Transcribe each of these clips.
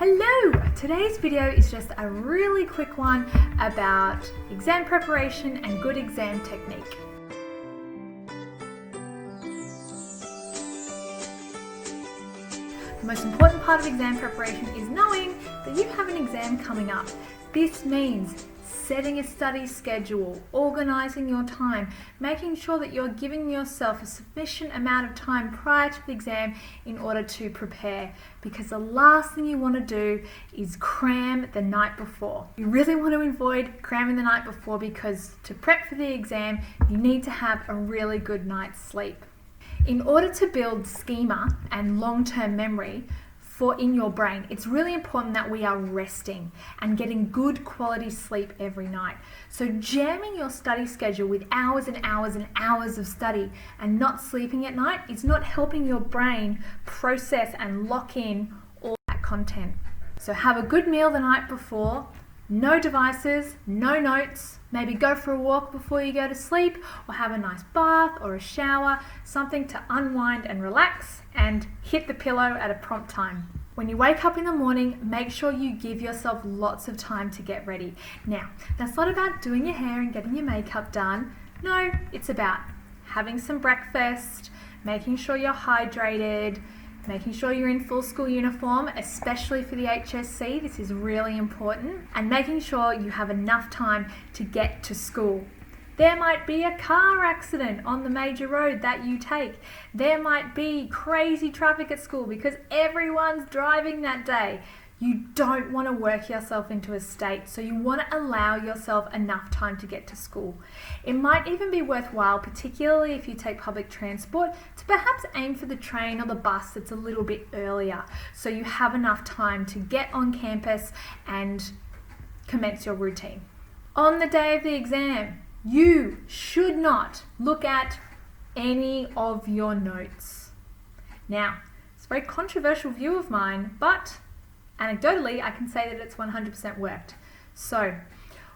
Hello! Today's video is just a really quick one about exam preparation and good exam technique. The most important part of exam preparation is knowing that you have an exam coming up. This means setting a study schedule, organising your time, making sure that you're giving yourself a sufficient amount of time prior to the exam in order to prepare, because the last thing you want to do is cram the night before. You really want to avoid cramming the night before, because to prep for the exam you need to have a really good night's sleep. In order to build schema and long-term memory in your brain, it's really important that we are resting and getting good quality sleep every night. So jamming your study schedule with hours and hours and hours of study and not sleeping at night is not helping your brain process and lock in all that content. So have a good meal the night before, no devices, no notes, maybe go for a walk before you go to sleep, or have a nice bath or a shower, something to unwind and relax, and hit the pillow at a prompt time. When you wake up in the morning, make sure you give yourself lots of time to get ready. Now, that's not about doing your hair and getting your makeup done. No, it's about having some breakfast, making sure you're hydrated, making sure you're in full school uniform, especially for the HSC, this is really important, and making sure you have enough time to get to school. There might be a car accident on the major road that you take. There might be crazy traffic at school because everyone's driving that day. You don't want to work yourself into a state, so you want to allow yourself enough time to get to school. It might even be worthwhile, particularly if you take public transport, to perhaps aim for the train or the bus that's a little bit earlier, so you have enough time to get on campus and commence your routine. On the day of the exam, you should not look at any of your notes. Now, it's a very controversial view of mine, but anecdotally, I can say that it's 100% worked. So,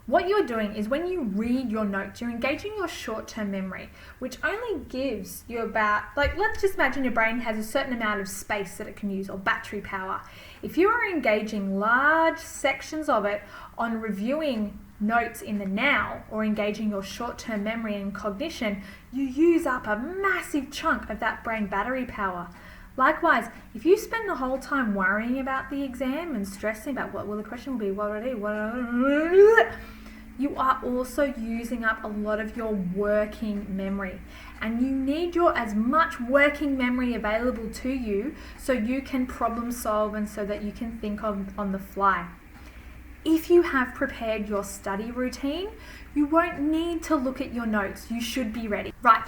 what you're doing is when you read your notes, you're engaging your short-term memory, which only gives you about, let's just imagine your brain has a certain amount of space that it can use, or battery power. If you are engaging large sections of it on reviewing notes in the now, or engaging your short-term memory and cognition, you use up a massive chunk of that brain battery power. Likewise, if you spend the whole time worrying about the exam and stressing about what will the question be, what will it be, you are also using up a lot of your working memory. And you need as much working memory available to you so you can problem solve and so that you can think on the fly. If you have prepared your study routine, you won't need to look at your notes. You should be ready. Right,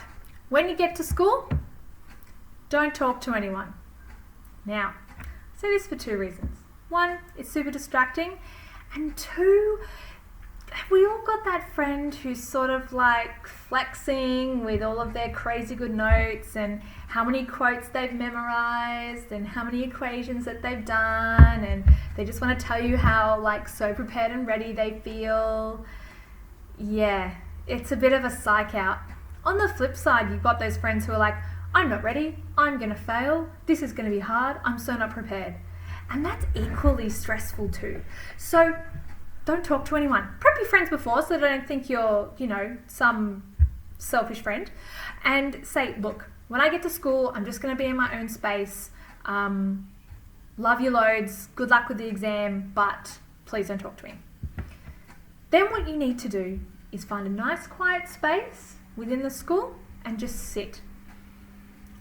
when you get to school, don't talk to anyone. Now, I say this for two reasons. One, it's super distracting, and two, have we all got that friend who's sort of like flexing with all of their crazy good notes and how many quotes they've memorized and how many equations that they've done, and they just want to tell you how so prepared and ready they feel? Yeah, it's a bit of a psych out. On the flip side, you've got those friends who are like, I'm not ready, I'm going to fail, this is going to be hard, I'm so not prepared. And that's equally stressful too. So don't talk to anyone. Prep your friends before so they don't think you're, some selfish friend. And say, look, when I get to school, I'm just going to be in my own space. Love you loads, good luck with the exam, but please don't talk to me. Then what you need to do is find a nice quiet space within the school and just sit.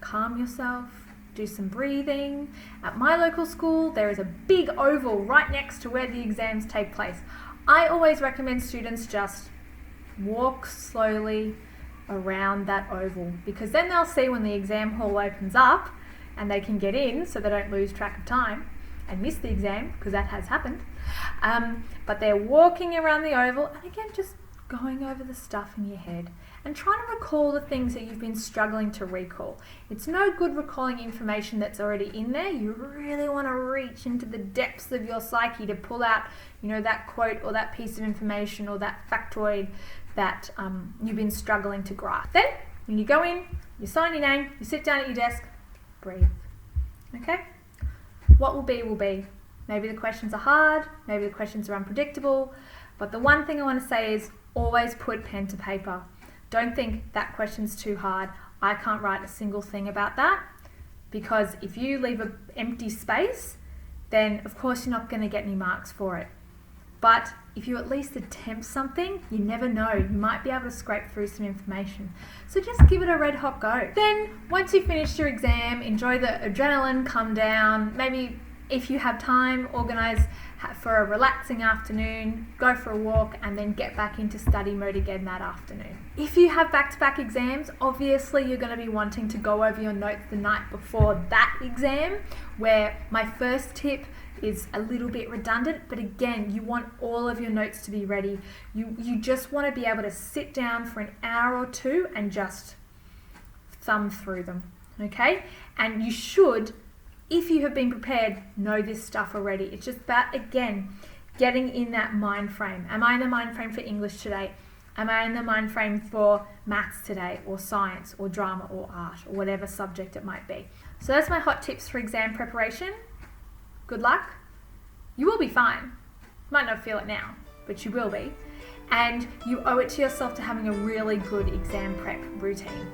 Calm yourself, do some breathing. At my local school, there is a big oval right next to where the exams take place. I always recommend students just walk slowly around that oval, because then they'll see when the exam hall opens up and they can get in so they don't lose track of time and miss the exam, because that has happened. But they're walking around the oval and again just going over the stuff in your head and trying to recall the things that you've been struggling to recall. It's no good recalling information that's already in there. You really want to reach into the depths of your psyche to pull out, that quote or that piece of information or that factoid that you've been struggling to grasp. Then, when you go in, you sign your name, you sit down at your desk, breathe. Okay? What will be will be. Maybe the questions are hard, maybe the questions are unpredictable, but the one thing I want to say is always put pen to paper. Don't think that question's too hard. I can't write a single thing about that, because if you leave an empty space, then of course you're not going to get any marks for it. But if you at least attempt something, you never know, you might be able to scrape through some information. So just give it a red hot go. Then once you've finished your exam, enjoy the adrenaline, come down, maybe if you have time, organise for a relaxing afternoon, go for a walk, and then get back into study mode again that afternoon. If you have back-to-back exams, obviously you're going to be wanting to go over your notes the night before that exam, where my first tip is a little bit redundant, but again, you want all of your notes to be ready. You just want to be able to sit down for an hour or two and just thumb through them, okay? And you should, if you have been prepared, know this stuff already. It's just that, again, getting in that mind frame. Am I in the mind frame for English today? Am I in the mind frame for maths today, or science, or drama, or art, or whatever subject it might be? So that's my hot tips for exam preparation. Good luck. You will be fine. Might not feel it now, but you will be. And you owe it to yourself to having a really good exam prep routine.